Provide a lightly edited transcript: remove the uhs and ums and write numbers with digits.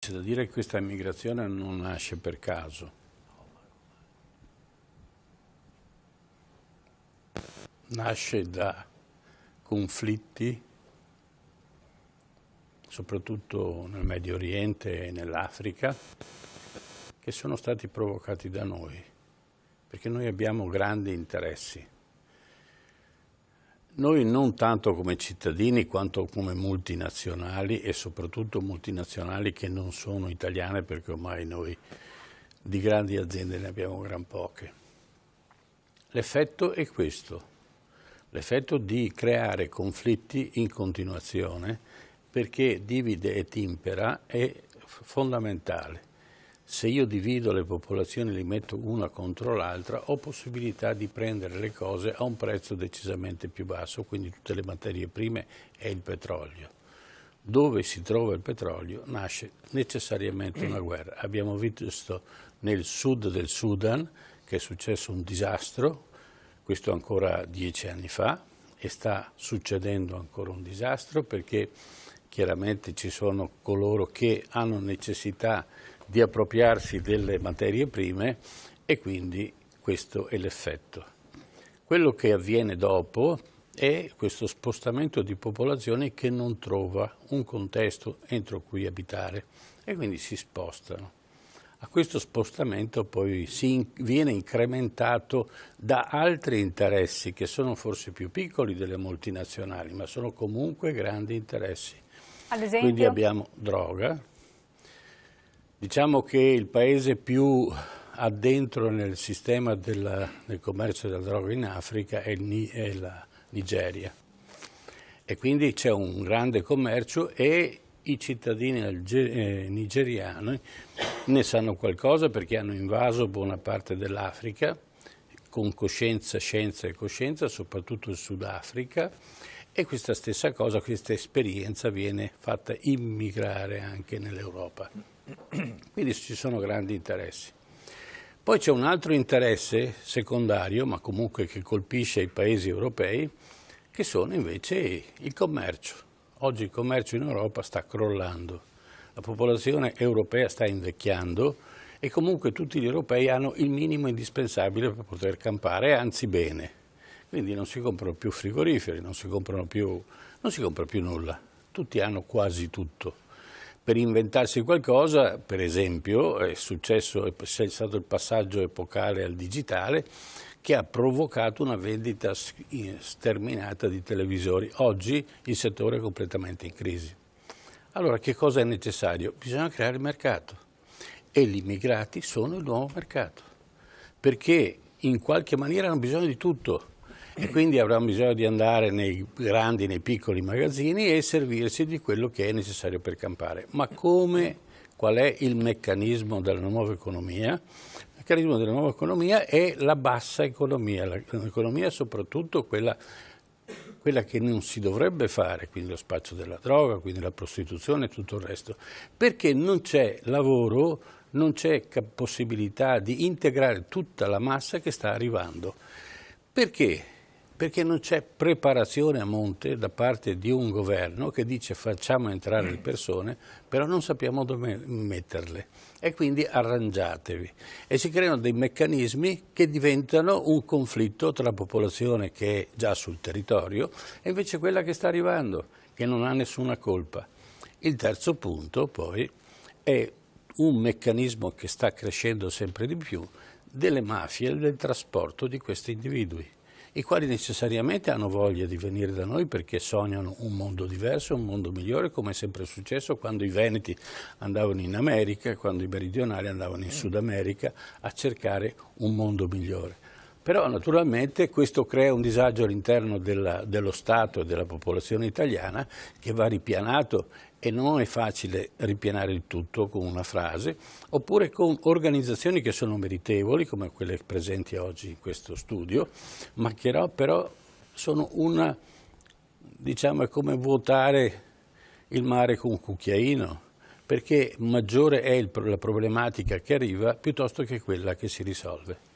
C'è da dire che questa immigrazione non nasce per caso. Nasce da conflitti, soprattutto nel Medio Oriente e nell'Africa, che sono stati provocati da noi, perché noi abbiamo grandi interessi. Noi non tanto come cittadini quanto come multinazionali e soprattutto multinazionali che non sono italiane, perché ormai noi di grandi aziende ne abbiamo gran poche. L'effetto è questo, l'effetto di creare conflitti in continuazione, perché divide et impera è fondamentale. Se io divido le popolazioni e li metto una contro l'altra, ho possibilità di prendere le cose a un prezzo decisamente più basso, quindi tutte le materie prime e il petrolio. Dove si trova il petrolio nasce necessariamente una guerra. Abbiamo visto nel sud del Sudan che è successo un disastro, questo ancora 10 anni fa, e sta succedendo ancora un disastro perché chiaramente ci sono coloro che hanno necessità di appropriarsi delle materie prime e quindi questo è l'effetto. Quello che avviene dopo è questo spostamento di popolazione che non trova un contesto entro cui abitare e quindi si spostano. A questo spostamento poi viene incrementato da altri interessi che sono forse più piccoli delle multinazionali, ma sono comunque grandi interessi. Ad esempio? Quindi abbiamo droga. Diciamo che il paese più addentro nel sistema del commercio della droga in Africa è la Nigeria. E quindi c'è un grande commercio e i cittadini nigeriani ne sanno qualcosa perché hanno invaso buona parte dell'Africa con coscienza, scienza e coscienza, soprattutto il Sudafrica, e questa stessa cosa, questa esperienza viene fatta immigrare anche nell'Europa. Quindi ci sono grandi interessi. Poi c'è un altro interesse secondario, ma comunque che colpisce i paesi europei, che sono invece il commercio. Oggi il commercio in Europa sta crollando, la popolazione europea sta invecchiando e comunque tutti gli europei hanno il minimo indispensabile per poter campare, anzi bene. Quindi non si comprano più frigoriferi, non si compra più nulla, tutti hanno quasi tutto. Per inventarsi qualcosa, per esempio, è stato il passaggio epocale al digitale che ha provocato una vendita sterminata di televisori. Oggi il settore è completamente in crisi. Allora che cosa è necessario? Bisogna creare il mercato e gli immigrati sono il nuovo mercato, perché in qualche maniera hanno bisogno di tutto. E quindi avranno bisogno di andare nei grandi, nei piccoli magazzini e servirsi di quello che è necessario per campare. Ma qual è il meccanismo della nuova economia? Il meccanismo della nuova economia è la bassa economia, l'economia soprattutto quella che non si dovrebbe fare, quindi lo spaccio della droga, quindi la prostituzione e tutto il resto, perché non c'è lavoro, non c'è possibilità di integrare tutta la massa che sta arrivando. Perché? Perché non c'è preparazione a monte da parte di un governo che dice facciamo entrare le persone, però non sappiamo dove metterle e quindi arrangiatevi. E si creano dei meccanismi che diventano un conflitto tra la popolazione che è già sul territorio e invece quella che sta arrivando, che non ha nessuna colpa. Il terzo punto poi è un meccanismo che sta crescendo sempre di più delle mafie del trasporto di questi individui, i quali necessariamente hanno voglia di venire da noi perché sognano un mondo diverso, un mondo migliore, come è sempre successo quando i veneti andavano in America, quando i meridionali andavano in Sud America a cercare un mondo migliore. Però naturalmente questo crea un disagio all'interno dello Stato e della popolazione italiana che va ripianato e non è facile ripianare il tutto con una frase, oppure con organizzazioni che sono meritevoli, come quelle presenti oggi in questo studio, ma che però sono diciamo, è come vuotare il mare con un cucchiaino, perché maggiore è la problematica che arriva piuttosto che quella che si risolve.